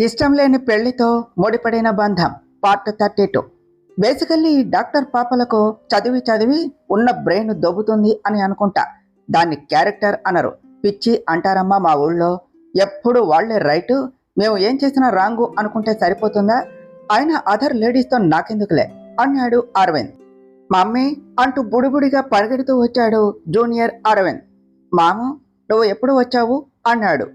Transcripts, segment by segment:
ఇష్టం లేని పెళ్లితో ముడిపడిన బంధం పార్ట్ 32. బేసికల్లీ డాక్టర్ పాపలకు చదివి చదివి ఉన్న బ్రెయిన్ దొబ్బుతుంది అని అనుకుంటా. దాన్ని క్యారెక్టర్ అనరు, పిచ్చి అంటారమ్మా మా ఊళ్ళో. ఎప్పుడు వాళ్లే రైటు, మేము ఏం చేసినా రాంగు అనుకుంటే సరిపోతుందా? ఆయన అదర్ లేడీస్తో నాకెందుకులే అన్నాడు అరవింద్. మమ్మీ అంటూ బుడిబుడిగా పరిగెడుతూ వచ్చాడు జూనియర్ అరవింద్. మాము, నువ్వు ఎప్పుడు వచ్చావు అన్నాడు.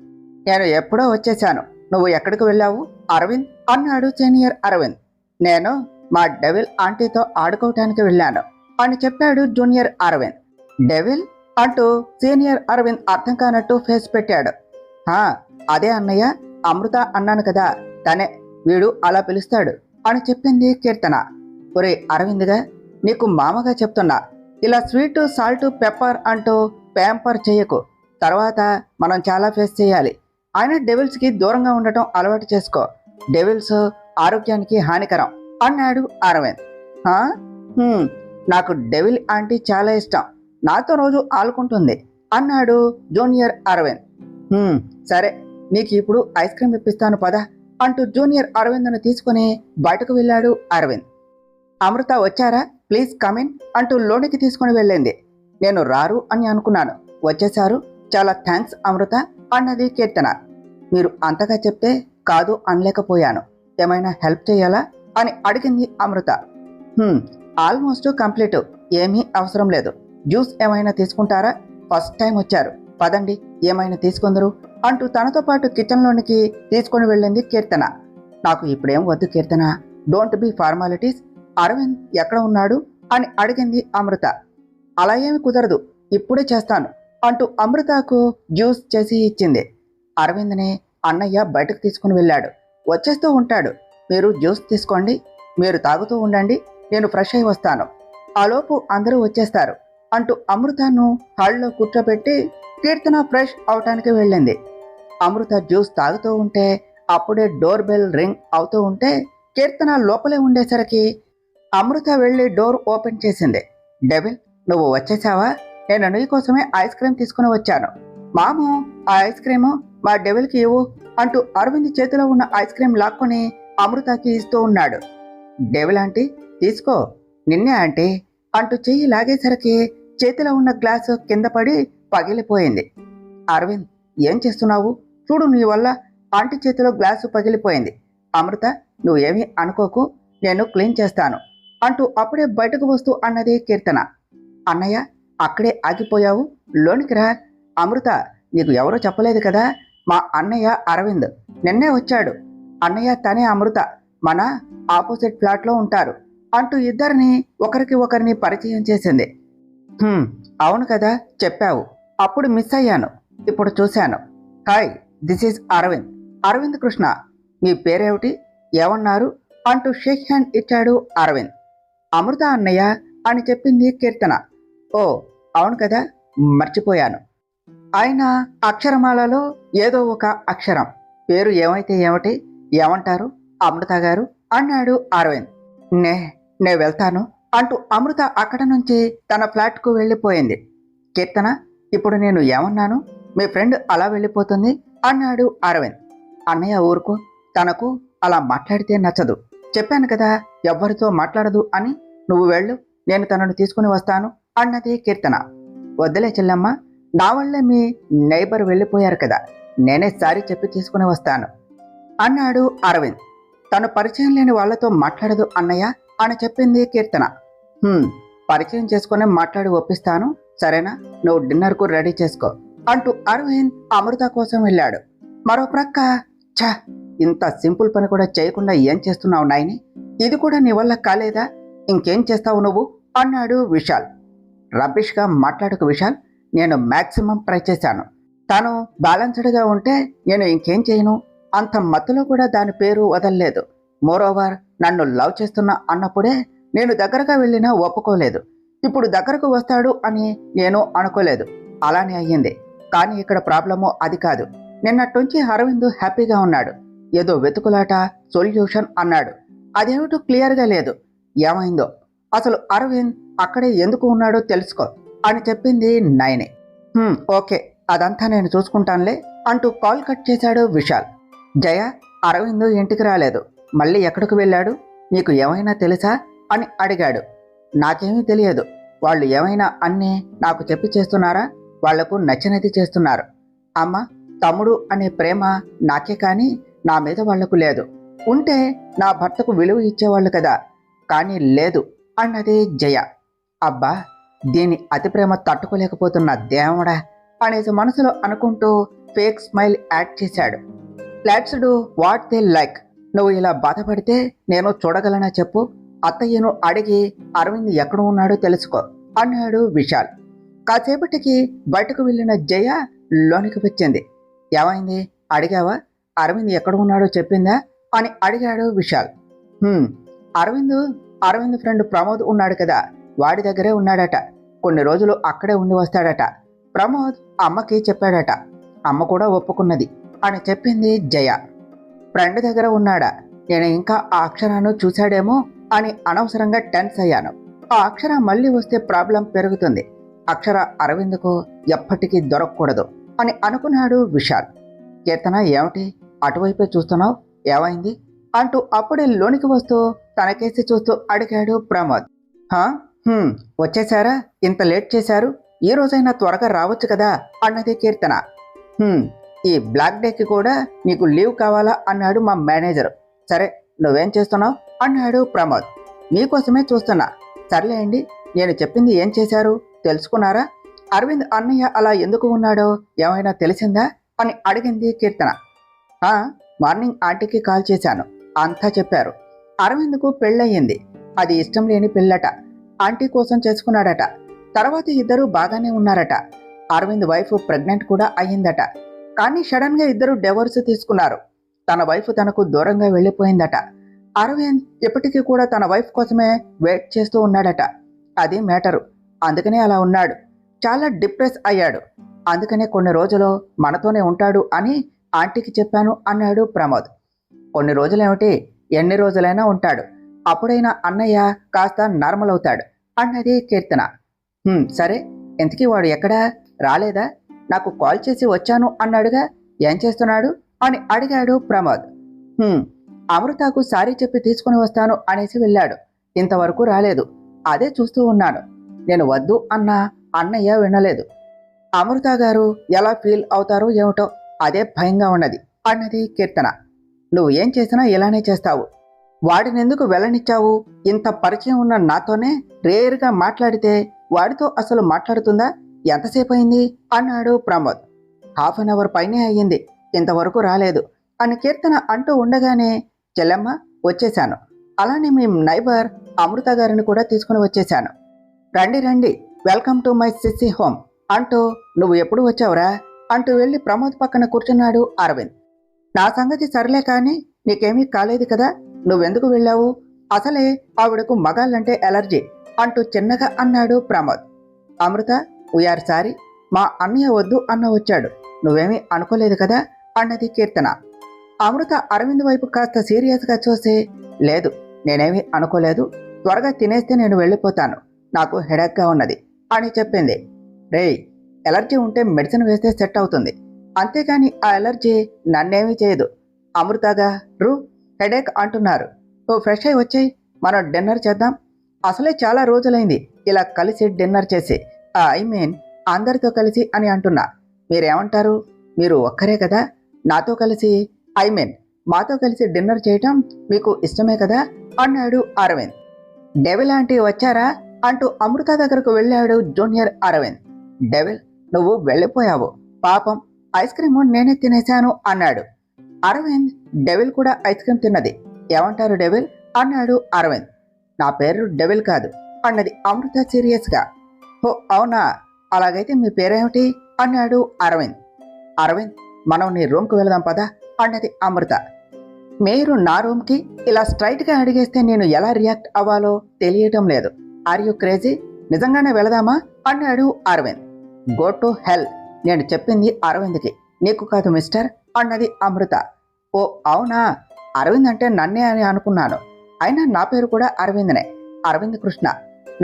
నేను ఎప్పుడో వచ్చేశాను, నువ్వు ఎక్కడికి వెళ్ళావు అరవింద్ అన్నాడు సీనియర్ అరవింద్. నేను మా డెవిల్ ఆంటీతో ఆడుకోవటానికి వెళ్ళాను అని చెప్పాడు జూనియర్ అరవింద్. డెవిల్ అంటూ సీనియర్ అరవింద్ అర్థం కానట్టు ఫేస్ పెట్టాడు. అదే అన్నయ్య, అమృత అన్నాను కదా, తనే, వీడు అలా పిలుస్తాడు అని చెప్పింది కీర్తన. ఒరే అరవింద్గా, నీకు మామగా చెప్తున్నా, ఇలా స్వీటు సాల్ట్ పెప్పర్ అంటూ ప్యాంపర్ చేయకు, తర్వాత మనం చాలా ఫేస్ చేయాలి. ఆయన డెవిల్స్కి దూరంగా ఉండటం అలవాటు చేసుకో, డెవిల్స్ ఆరోగ్యానికి హానికరం అన్నాడు అరవింద్. నాకు డెవిల్ ఆంటీ చాలా ఇష్టం, నాతో రోజు ఆడుకుంటుంది అన్నాడు జూనియర్ అరవింద్. సరే, నీకు ఇప్పుడు ఐస్ క్రీమ్ ఇప్పిస్తాను పద అంటూ జూనియర్ అరవింద్ను తీసుకుని బయటకు వెళ్ళాడు అరవింద్. అమృత వచ్చారా, ప్లీజ్ కమిన్ అంటూ లోనికి తీసుకుని వెళ్ళింది. నేను రారు అని అనుకున్నాను, వచ్చేశారు, చాలా థ్యాంక్స్ అమృత అన్నది కీర్తన. మీరు అంతగా చెప్తే కాదు అనలేకపోయాను, ఏమైనా హెల్ప్ చేయాలా అని అడిగింది అమృత. ఆల్మోస్ట్ కంప్లీట్, ఏమీ అవసరం లేదు, జ్యూస్ ఏమైనా తీసుకుంటారా, ఫస్ట్ టైం వచ్చారు, పదండి ఏమైనా తీసుకుందరు అంటూ తనతో పాటు కిచెన్లోనికి తీసుకుని వెళ్ళింది కీర్తన. నాకు ఇప్పుడేం వద్దు కీర్తన, డోంట్ బీ ఫార్మాలిటీస్. అరవింద్ ఎక్కడ ఉన్నాడు అని అడిగింది అమృత. అలా ఏమి కుదరదు, ఇప్పుడే చేస్తాను అంటూ అమృతకు జ్యూస్ చేసి ఇచ్చింది. అరవింద్ని అన్నయ్య బయటకు తీసుకుని వెళ్ళాడు, వచ్చేస్తూ ఉంటాడు, మీరు జ్యూస్ తీసుకోండి, మీరు తాగుతూ ఉండండి, నేను ఫ్రెష్ అయి వస్తాను, ఆలోపు అందరూ వచ్చేస్తారు అంటూ అమృతను హాల్లో కూర్చోబెట్టి కీర్తన ఫ్రెష్ అవటానికి వెళ్ళింది. అమృత జ్యూస్ తాగుతూ ఉంటే అప్పుడే డోర్ బెల్ రింగ్ అవుతూ ఉంటే కీర్తన లోపలే ఉండేసరికి అమృత వెళ్ళి డోర్ ఓపెన్ చేసింది. డెవిల్, నువ్వు వచ్చేసావా? నేను నీ కోసమే ఐస్ క్రీమ్ తీసుకుని వచ్చాను. మాము, ఆ ఐస్ క్రీము మా డెవిల్కి ఇవ్వు అంటూ అరవింద్ చేతిలో ఉన్న ఐస్ క్రీమ్ లాక్కొని అమృతకి ఇస్తూ ఉన్నాడు. డెవిల్ ఆంటీ తీసుకో. నిన్నే ఆంటీ అంటూ చెయ్యి లాగేసరికి చేతిలో ఉన్న గ్లాసు కింద పడి పగిలిపోయింది. అరవింద్, ఏం చేస్తున్నావు? చూడు, నీ వల్ల ఆంటీ చేతిలో గ్లాసు పగిలిపోయింది. అమృత, నువ్వేమీ అనుకోకు, నేను క్లీన్ చేస్తాను అంటూ అప్పుడే బయటకు వస్తూ అన్నది కీర్తన. అన్నయ్య, అక్కడే ఆగిపోయావు, లోనికి రా. అమృత, నీకు ఎవరో చెప్పలేదు కదా, మా అన్నయ్య అరవింద్ నిన్నే వచ్చాడు. అన్నయ్య తనే అమృత, మన ఆపోజిట్ ఫ్లాట్లో ఉంటారు అంటూ ఇద్దరిని ఒకరికి ఒకరిని పరిచయం చేసింది. అవును కదా, చెప్పావు, అప్పుడు మిస్ అయ్యాను, ఇప్పుడు చూశాను. Hi, this is Aravind, Aravind Krishna. మీ పేరేమిటి, ఏమన్నారు అంటూ షేక్ హ్యాండ్ ఇచ్చాడు అరవింద్. అమృత అన్నయ్య అని చెప్పింది కీర్తన. ఓ అవును కదా, మర్చిపోయాను. ఆయన అక్షరమాలలో ఏదో ఒక అక్షరం, పేరు ఏమైతే ఏమిటి, ఏమంటారు అమృత గారు అన్నాడు అరవింద్. నే వెళ్తాను అంటూ అమృత అక్కడ నుంచి తన ఫ్లాట్కు వెళ్ళిపోయింది. కీర్తన, ఇప్పుడు నేను ఏమన్నాను, మీ ఫ్రెండ్ అలా వెళ్ళిపోతుంది అన్నాడు అరవింద్. అన్నయ్య ఊరుకో, తనకు అలా మాట్లాడితే నచ్చదు, చెప్పాను కదా ఎవ్వరితో మాట్లాడదు అని, నువ్వు వెళ్ళు, నేను తనను తీసుకుని వస్తాను అన్నది కీర్తన. వద్దులే చెల్లమ్మ, నా వల్లే మీ నైబర్ వెళ్ళిపోయారు కదా, నేనే సారీ చెప్పి తీసుకుని వస్తాను అన్నాడు అరవింద్. తను పరిచయం లేని వాళ్లతో మాట్లాడదు అన్నయ్య అని చెప్పింది కీర్తన. పరిచయం చేసుకుని మాట్లాడి ఒప్పిస్తాను, సరేనా, నువ్వు డిన్నర్కు రెడీ చేసుకో అంటూ అరవింద్ అమృత కోసం వెళ్ళాడు. మరో ప్రక్క, ఇంత సింపుల్ పని కూడా చేయకుండా ఏం చేస్తున్నావు నాయని, ఇది కూడా నీ వల్ల కాలేదా, ఇంకేం చేస్తావు నువ్వు అన్నాడు విశాల్. రబిష్గా మాట్లాడకు విశాల్, నేను మ్యాక్సిమం ట్రై చేశాను, తను బ్యాలెన్స్డ్గా ఉంటే నేను ఇంకేం చేయను, అంత మత్తులో కూడా దాని పేరు వదల్లేదు. మోరోవర్, నన్ను లవ్ చేస్తున్నా అన్నప్పుడే నేను దగ్గరగా వెళ్ళినా ఒప్పుకోలేదు, ఇప్పుడు దగ్గరకు వస్తాడు అని నేను అనుకోలేదు, అలానే అయ్యింది. కానీ ఇక్కడ ప్రాబ్లము అది కాదు. నిన్నట్టుంచి అరవింద్ హ్యాపీగా ఉన్నాడు, ఏదో వెతుకులాట సొల్యూషన్ అన్నాడు, అదేమిటో క్లియర్గా లేదు. ఏమైందో, అసలు అరవింద్ అక్కడే ఎందుకు ఉన్నాడో తెలుసుకో అని చెప్పింది నయని. ఓకే, అదంతా నేను చూసుకుంటానులే అంటూ కాల్ కట్ చేశాడు విశాల్. జయ, అరవింద్ ఇంటికి రాలేదు. మళ్ళీ ఎక్కడికి వెళ్ళాడు? నీకు ఏమైనా తెలుసా అని అడిగాడు. నాకేమీ తెలియదు. వాళ్ళు ఏమైనా అన్నీ నాకు చెప్పి చేస్తున్నారా? వాళ్లకు నచ్చినది చేస్తున్నారు. అమ్మ, తమ్ముడు అనే ప్రేమ నాకే కానీ నా మీద వాళ్లకు లేదు. ఉంటే నా భర్తకు విలువ ఇచ్చేవాళ్ళు కదా, కానీ లేదు అన్నది జయ. అబ్బా, దీని అతి ప్రేమ తట్టుకోలేకపోతున్న దేవుడా అనేసి మనసులో అనుకుంటూ ఫేక్ స్మైల్ యాడ్ చేశాడు. Let's do what they like. నువ్వు ఇలా బాధపడితే నేను చూడగలనా చెప్పు? అత్తయ్యను అడిగి అరవింద్ ఎక్కడ ఉన్నాడో తెలుసుకో అన్నాడు విశాల్. కాసేపటికి బయటకు వెళ్ళిన జయ లోనికి వచ్చింది. ఏమైంది, అడిగావా? అరవింద్ ఎక్కడ ఉన్నాడో చెప్పిందా అని అడిగాడు విశాల్. అరవింద్ ఫ్రెండ్ ప్రమోద్ ఉన్నాడు కదా, వాడి దగ్గరే ఉన్నాడట. కొన్ని రోజులు అక్కడే ఉండి వస్తాడట. ప్రమోద్ అమ్మకి చెప్పాడట. అమ్మ కూడా ఒప్పుకున్నది అని చెప్పింది జయ. ఫ్రెండ్ దగ్గర ఉన్నాడా? నేను ఇంకా ఆ అక్షరాన్ని చూశాడేమో అని అనవసరంగా టెన్స్ అయ్యాను. ఆ అక్షర మళ్ళీ వస్తే ప్రాబ్లం పెరుగుతుంది. అక్షర అరవింద్కు ఎప్పటికీ దొరకకూడదు అని అనుకున్నాడు విశాల్. కీర్తన, ఏమిటి అటువైపే చూస్తున్నావు? ఏమైంది అంటూ అప్పుడే లోనికి వస్తూ తనకేసి చూస్తూ అడిగాడు ప్రమోద్. వచ్చేశారా? ఇంత లేట్ చేశారు? ఈ రోజైనా త్వరగా రావచ్చు కదా అన్నది కీర్తన. ఈ బ్లాక్ డేకి కూడా నీకు లీవ్ కావాలా అన్నాడు మా మేనేజర్. సరే, నువ్వేం చేస్తున్నావు అన్నాడు ప్రమోద్. మీకోసమే చూస్తున్నా. సర్లేండి, నేను చెప్పింది ఏం చేశారు తెలుసుకున్నారా? అరవింద్ అన్నయ్య అలా ఎందుకు ఉన్నాడో ఏమైనా తెలిసిందా అని అడిగింది కీర్తన. మార్నింగ్ ఆంటీకి కాల్ చేశాను, అంతా చెప్పారు. అరవింద్కు పెళ్ళయింది. అది ఇష్టం లేని పెళ్ళట. ఆంటీ కోసం చేసుకున్నాడట. తర్వాత ఇద్దరు బాగానే ఉన్నారట. అరవింద్ వైఫ్ ప్రెగ్నెంట్ కూడా అయ్యిందట. కానీ సడన్ గా ఇద్దరు డివోర్స్ తీసుకున్నారు. తన వైఫ్ తనకు దూరంగా వెళ్ళిపోయిందట. అరవింద్ ఇప్పటికీ కూడా తన వైఫ్ కోసమే వెయిట్ చేస్తూ ఉన్నాడట. అది మ్యాటరు. అందుకనే అలా ఉన్నాడు. చాలా డిప్రెస్ అయ్యాడు. అందుకనే కొన్ని రోజులు మనతోనే ఉంటాడు అని ఆంటీకి చెప్పాను అన్నాడు ప్రమోద్. కొన్ని రోజులేమిటి, ఎన్ని రోజులైనా ఉంటాడు. అప్పుడైనా అన్నయ్య కాస్త నార్మల్ అవుతాడు అన్నది కీర్తన. సరే, ఇంతకీ వాడు ఎక్కడా? రాలేదా? నాకు కాల్ చేసి వచ్చాను అన్నాడుగా, ఏం చేస్తున్నాడు అని అడిగాడు ప్రమోద్. అమృతకు సారీ చెప్పి తీసుకుని వస్తాను అనేసి వెళ్ళాడు. ఇంతవరకు రాలేదు. అదే చూస్తూ ఉన్నాను. నేను వద్దు అన్నా అన్నయ్య వినలేదు. అమృత గారు ఎలా ఫీల్ అవుతారో ఏమిటో, అదే భయంగా ఉన్నది అన్నది కీర్తన. నువ్వు ఏం చేసినా ఇలానే చేస్తావు. వాడినెందుకు వెళ్ళనిచ్చావు? ఇంత పరిచయం ఉన్న నాతోనే రేరుగా మాట్లాడితే వాడితో అసలు మాట్లాడుతుందా? ఎంతసేపు అయింది అన్నాడు ప్రమోద్. 1/2 అవర్ పైనే అయ్యింది, ఇంతవరకు రాలేదు అని కీర్తన అంటూ ఉండగానే, చెల్లెమ్మ వచ్చేశాను. అలానే మీ నైబర్ అమృత గారిని కూడా తీసుకుని వచ్చేశాను. రండి రండి, వెల్కమ్ టు మై సిస్సీ హోమ్ అంటూ, నువ్వు ఎప్పుడు వచ్చావురా అంటూ వెళ్ళి ప్రమోద్ పక్కన కూర్చున్నాడు అరవింద్. నా సంగతి సర్లే కానీ నీకేమీ కాలేదు కదా, నువ్వెందుకు వెళ్ళావు? అసలే ఆవిడకు మగాళ్ళంటే ఎలర్జీ అంటూ చిన్నగా అన్నాడు ప్రమోద్. అమృత, వీఆర్ సారీ, మా అన్నయ్య వద్దు అన్న వచ్చాడు, నువ్వేమీ అనుకోలేదు కదా అన్నది కీర్తన. అమృత అరవింద్ వైపు కాస్త సీరియస్గా చూసి, లేదు, నేనేమీ అనుకోలేదు. త్వరగా తినేస్తే నేను వెళ్ళిపోతాను. నాకు హెడేక్గా ఉన్నది అని చెప్పింది. రేయ్, ఎలర్జీ ఉంటే మెడిసిన్ వేస్తే సెట్ అవుతుంది, అంతేగాని ఆ ఎలర్జీ నన్నేమీ చేయదు. అమృతగా హెడేక్ అంటున్నారు. నువ్వు ఫ్రెష్ అయి వచ్చాయి, మనం డిన్నర్ చేద్దాం. అసలే చాలా రోజులైంది ఇలా కలిసి డిన్నర్ చేసి, ఐ మీన్ అందరితో కలిసి అని అంటున్నా. మీరేమంటారు? మీరు ఒక్కరే కదా నాతో కలిసి, ఐ మీన్ మాతో కలిసి డిన్నర్ చేయటం మీకు ఇష్టమే కదా అన్నాడు అరవింద్. డెవిల్ ఆంటీ వచ్చారా అంటూ అమృత దగ్గరకు వెళ్ళాడు జూనియర్ అరవింద్. డెవిల్, నువ్వు వెళ్ళిపోయావు, పాపం ఐస్ క్రీమ్ నేనే తినేశాను అన్నాడు అరవింద్. డెవిల్ కూడా ఐస్ క్రీమ్ తిన్నది. ఏమంటారు డెవిల్ అన్నాడు అరవింద్. నా పేరు డెవిల్ కాదు అన్నది అమృత సీరియస్గా. ఓ అవునా, అలాగైతే మీ పేరేమిటి అన్నాడు అరవింద్. అరవింద్, మనం నీ రూమ్కి వెళదాం పదా అన్నది అమృత. మీరు నా రూమ్కి ఇలా స్ట్రైట్గా అడిగేస్తే నేను ఎలా రియాక్ట్ అవ్వాలో తెలియటం లేదు. Are you crazy? నిజంగానే వెళదామా అన్నాడు అరవింద్. గో టు హెల్, నేను చెప్పింది అరవింద్కి, నీకు కాదు మిస్టర్ అన్నది అమృత. ఓ అవునా, అరవింద్ అంటే నన్నే అని అనుకున్నాను. అయినా నా పేరు కూడా అరవింద్నే, అరవింద్ కృష్ణ.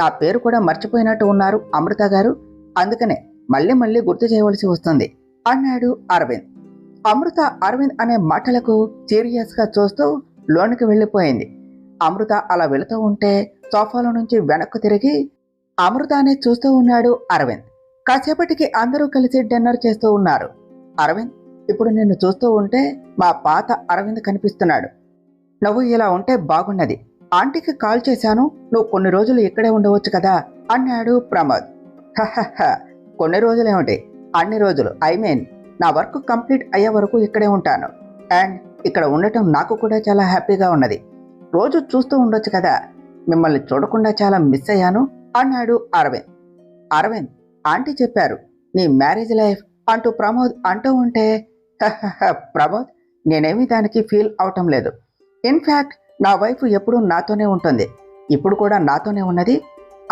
నా పేరు కూడా మర్చిపోయినట్టు ఉన్నారు అమృత గారు, అందుకనే మళ్ళీ మళ్ళీ గుర్తు చేయవలసి వస్తుంది అన్నాడు అరవింద్. అమృత అరవింద్ అనే మాటలకు సీరియస్గా చూస్తూ లోనికి వెళ్ళిపోయింది. అమృత అలా వెళుతూ ఉంటే సోఫాలో నుంచి వెనక్కు తిరిగి అమృతానే చూస్తూ ఉన్నాడు అరవింద్. కాసేపటికి అందరూ కలిసి డిన్నర్ చేస్తూ ఉన్నారు. అరవింద్, ఇప్పుడు నిన్ను చూస్తూ ఉంటే మా పాత అరవింద్ కనిపిస్తున్నాడు. నువ్వు ఇలా ఉంటే బాగున్నది. ఆంటీకి కాల్ చేశాను, నువ్వు కొన్ని రోజులు ఇక్కడే ఉండవచ్చు కదా అన్నాడు ప్రమోద్. హహహ, కొన్ని రోజులేమిటి, అన్ని రోజులు. నా వర్క్ కంప్లీట్ అయ్యే వరకు ఇక్కడే ఉంటాను. అండ్ ఇక్కడ ఉండటం నాకు కూడా చాలా హ్యాపీగా ఉన్నది. రోజు చూస్తూ ఉండొచ్చు కదా. మిమ్మల్ని చూడకుండా చాలా మిస్ అయ్యాను అన్నాడు అరవింద్. అరవింద్, ఆంటీ చెప్పారు నీ మ్యారేజ్ లైఫ్ అంటూ ప్రమోద్ అంటూ ఉంటే, ప్రమోద్, నేనేమీ దానికి ఫీల్ అవటం లేదు. ఇన్ఫ్యాక్ట్ నా వైఫ్ ఎప్పుడూ నాతోనే ఉంటుంది. ఇప్పుడు కూడా నాతోనే ఉన్నది.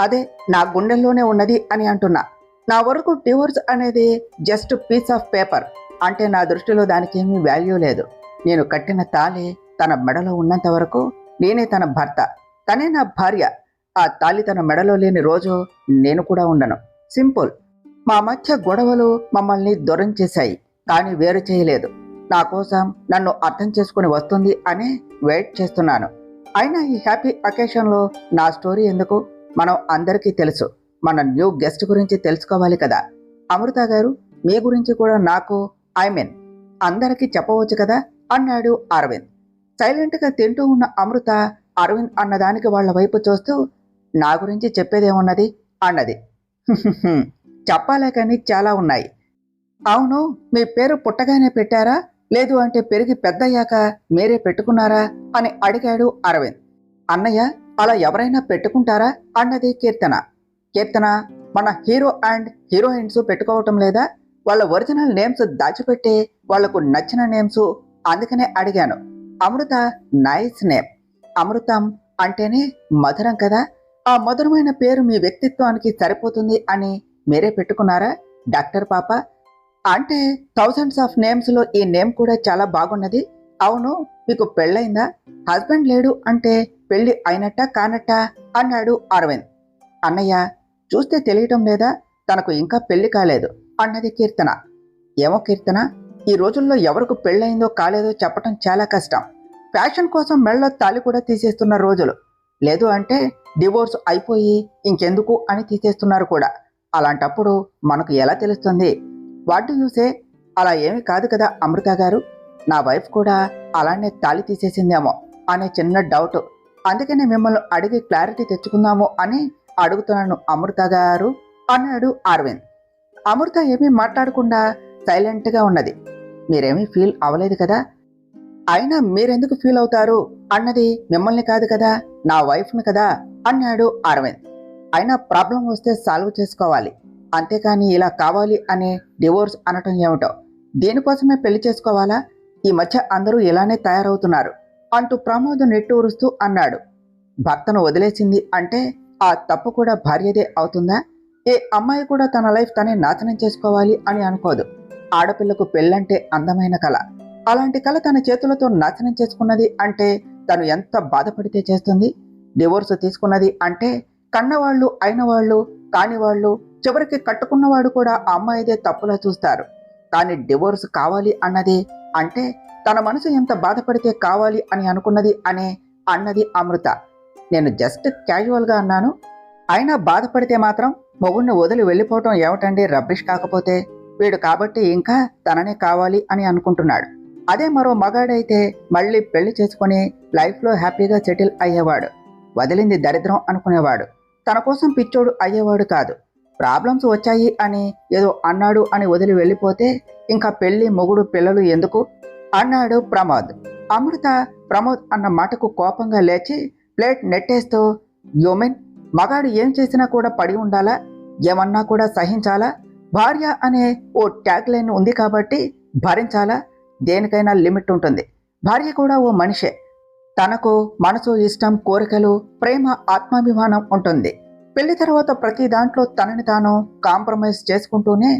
అదే నా గుండెల్లోనే ఉన్నది అని అంటున్నా. నా వరకు డివోర్స్ అనేది జస్ట్ పీస్ ఆఫ్ పేపర్. అంటే నా దృష్టిలో దానికి ఏమీ వాల్యూ లేదు. నేను కట్టిన తాళి తన మెడలో ఉన్నంత వరకు నేనే తన భర్త, తనే నా భార్య. ఆ తాళి తన మెడలో లేని రోజు నేను కూడా ఉండను. సింపుల్. మా మధ్య గొడవలు మమ్మల్ని దూరం చేశాయి, కానీ వేరు చేయలేదు. నా కోసం నన్ను అర్థం చేసుకుని వస్తుంది అని వెయిట్ చేస్తున్నాను. అయినా ఈ హ్యాపీ అకేషన్లో నా స్టోరీ ఎందుకు? మనం అందరికీ తెలుసు. మన న్యూ గెస్ట్ గురించి తెలుసుకోవాలి కదా. అమృత గారు, మీ గురించి కూడా నాకు అందరికీ చెప్పవచ్చు కదా అన్నాడు అరవింద్. సైలెంట్గా తింటూ ఉన్న అమృత అరవింద్ అన్నదానికి వాళ్ళ వైపు చూస్తూ, నా గురించి చెప్పేదేమున్నది అన్నది. చెప్పాలే కానీ చాలా ఉన్నాయి. అవును, మీ పేరు పుట్టగానే పెట్టారా, లేదు అంటే పెరిగి పెద్దయ్యాక మీరే పెట్టుకున్నారా అని అడిగాడు అరవింద్. అన్నయ్య, అలా ఎవరైనా పెట్టుకుంటారా అన్నది కీర్తన. కీర్తన, మన హీరో అండ్ హీరోయిన్స్ పెట్టుకోవటం లేదా? వాళ్ళ ఒరిజినల్ నేమ్స్ దాచిపెట్టే వాళ్లకు నచ్చిన నేమ్స్, అందుకనే అడిగాను. అమృత నైస్ నేమ్. అమృతం అంటేనే మధురం కదా. ఆ మధురమైన పేరు మీ వ్యక్తిత్వానికి సరిపోతుంది అని మీరే పెట్టుకున్నారా డాక్టర్ పాప? అంటే థౌజండ్స్ ఆఫ్ నేమ్స్లో ఈ నేమ్ కూడా చాలా బాగున్నది. అవును, మీకు పెళ్ళైందా? హస్బెండ్ లేడు అంటే పెళ్లి అయినట్టా కానట్టా అన్నాడు అరవింద్. అన్నయ్య, చూస్తే తెలియటం లేదా, తనకు ఇంకా పెళ్లి కాలేదు అన్నది కీర్తన. ఏమో కీర్తన, ఈ రోజుల్లో ఎవరికి పెళ్ళయిందో కాలేదో చెప్పటం చాలా కష్టం. ఫ్యాషన్ కోసం మెళ్ళలో తాళి కూడా తీసేస్తున్న రోజులు. లేదు అంటే డివోర్స్ అయిపోయి ఇంకెందుకు అని తీసేస్తున్నారు కూడా. అలాంటప్పుడు మనకు ఎలా తెలుస్తుంది? What do you say? అలా ఏమీ కాదు కదా అమృత గారు. నా వైఫ్ కూడా అలానే తాళి తీసేసిందేమో అనే చిన్న డౌట్. అందుకనే మిమ్మల్ని అడిగి క్లారిటీ తెచ్చుకుందాము అని అడుగుతున్నాను అమృత గారు అన్నాడు అరవింద్. అమృత ఏమీ మాట్లాడకుండా సైలెంట్గా ఉన్నది. మీరేమీ ఫీల్ అవ్వలేదు కదా? అయినా మీరెందుకు ఫీల్ అవుతారు అన్నది మిమ్మల్ని కాదు కదా, నా వైఫ్ను కదా అన్నాడు అరవింద్. అయినా ప్రాబ్లం వస్తే సాల్వ్ చేసుకోవాలి, అంతేకాని ఇలా కావాలి అనే డివోర్స్ అనటం ఏమిటో. దీనికోసమే పెళ్లి చేసుకోవాలా? ఈ మధ్య అందరూ ఇలానే తయారవుతున్నారు అంటూ ప్రమోద్ నిట్టూరుస్తూ అన్నాడు. భర్తను వదిలేసింది అంటే ఆ తప్పు కూడా భార్యదే అవుతుందా? ఏ అమ్మాయి కూడా తన లైఫ్ తనే నాశనం చేసుకోవాలి అని అనుకోదు. ఆడపిల్లకు పెళ్ళంటే అందమైన కళ. అలాంటి కళ తన చేతులతో నాశనం చేసుకున్నది అంటే తను ఎంత బాధపడితే చేస్తుంది? డివోర్స్ తీసుకున్నది అంటే కన్నవాళ్ళు, అయినవాళ్ళు, కానివాళ్ళు, చివరికి కట్టుకున్నవాడు కూడా ఆ అమ్మాయిదే తప్పులా చూస్తారు. కానీ డివోర్స్ కావాలి అన్నది అంటే తన మనసు ఎంత బాధపడితే కావాలి అని అనుకున్నది అన్నది అమృత. నేను జస్ట్ క్యాజువల్గా అన్నాను. అయినా బాధపడితే మాత్రం మొగుడిని వదిలి వెళ్ళిపోవటం ఏమిటండి రబ్బిష్. కాకపోతే వీడు కాబట్టి ఇంకా తననే కావాలి అని అనుకుంటున్నాడు. అదే మరో మగాడైతే మళ్ళీ పెళ్లి చేసుకుని లైఫ్లో హ్యాపీగా సెటిల్ అయ్యేవాడు. వదిలింది దరిద్రం అనుకునేవాడు. తన కోసం పిచ్చోడు అయ్యేవాడు కాదు. ప్రాబ్లమ్స్ వచ్చాయి అని ఏదో అన్నాడు అని వదిలి వెళ్ళిపోతే ఇంకా పెళ్లి, మొగుడు, పిల్లలు ఎందుకు అన్నాడు ప్రమోద్. అమృత ప్రమోద్ అన్న మాటకు కోపంగా లేచి ప్లేట్ నెట్టేస్తూ, యూమెన్, మగాడు ఏం చేసినా కూడా పడి ఉండాలా? ఏమన్నా కూడా సహించాలా? భార్య అనే ఓ ట్యాగ్ లైన్ ఉంది కాబట్టి భరించాలా? దేనికైనా లిమిట్ ఉంటుంది. భార్య కూడా ఓ మనిషే. తనకు మనసు, ఇష్టం, కోరికలు, ప్రేమ, ఆత్మాభిమానం ఉంటుంది. పెళ్లి తర్వాత ప్రతి దాంట్లో తనని తాను కాంప్రమైజ్ చేసుకుంటూనే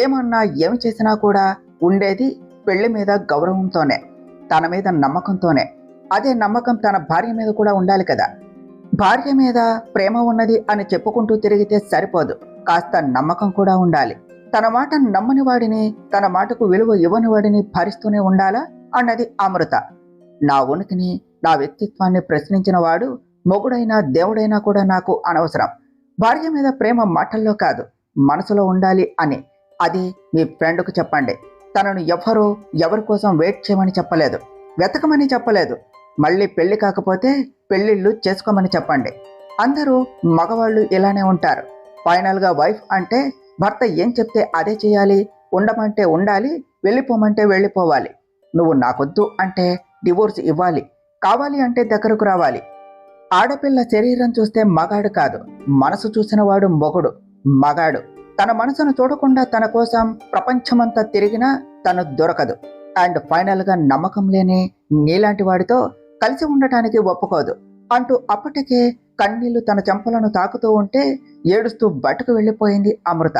ఏమన్నా ఏమి చేసినా కూడా ఉండేది పెళ్లి మీద గౌరవంతోనే, తన మీద నమ్మకంతోనే. అదే నమ్మకం తన భార్య మీద కూడా ఉండాలి కదా. భార్య మీద ప్రేమ ఉన్నది అని చెప్పుకుంటూ తిరిగితే సరిపోదు, కాస్త నమ్మకం కూడా ఉండాలి. తన మాటను నమ్మని వాడిని, తన మాటకు విలువ ఇవ్వని వాడిని భరిస్తూనే ఉండాలా అన్నది అమృత. నా ఉనికిని, నా వ్యక్తిత్వాన్ని ప్రశ్నించిన వాడు మొగుడైనా దేవుడైనా కూడా నాకు అనవసరం. భార్య మీద ప్రేమ మాటల్లో కాదు, మనసులో ఉండాలి అని. అది మీ ఫ్రెండ్కు చెప్పండి. తనను ఎవరి కోసం వెయిట్ చేయమని చెప్పలేదు, వెతకమని చెప్పలేదు. మళ్ళీ పెళ్లి కాకపోతే పెళ్లిళ్ళు చేసుకోమని చెప్పండి. అందరూ మగవాళ్ళు ఇలానే ఉంటారు. ఫైనల్గా వైఫ్ అంటే భర్త ఏం చెప్తే అదే చేయాలి, ఉండమంటే ఉండాలి, వెళ్ళిపోమంటే వెళ్ళిపోవాలి. నువ్వు నాకొద్దు అంటే డివోర్స్ ఇవ్వాలి, కావాలి అంటే దగ్గరకు రావాలి. ఆడపిల్ల శరీరం చూస్తే మగాడు కాదు, మనసు చూసిన వాడు మొగుడు, మగాడు. తన మనసును చూడకుండా తన కోసం ప్రపంచమంతా తిరిగినా తను దొరకదు. అండ్ ఫైనల్గా నమ్మకం లేని నీలాంటి వాడితో కలిసి ఉండటానికి ఒప్పుకోదు అంటూ అప్పటికే కన్నీళ్లు తన చెంపలను తాకుతూ ఉంటే ఏడుస్తూ బయటకు వెళ్ళిపోయింది అమృత.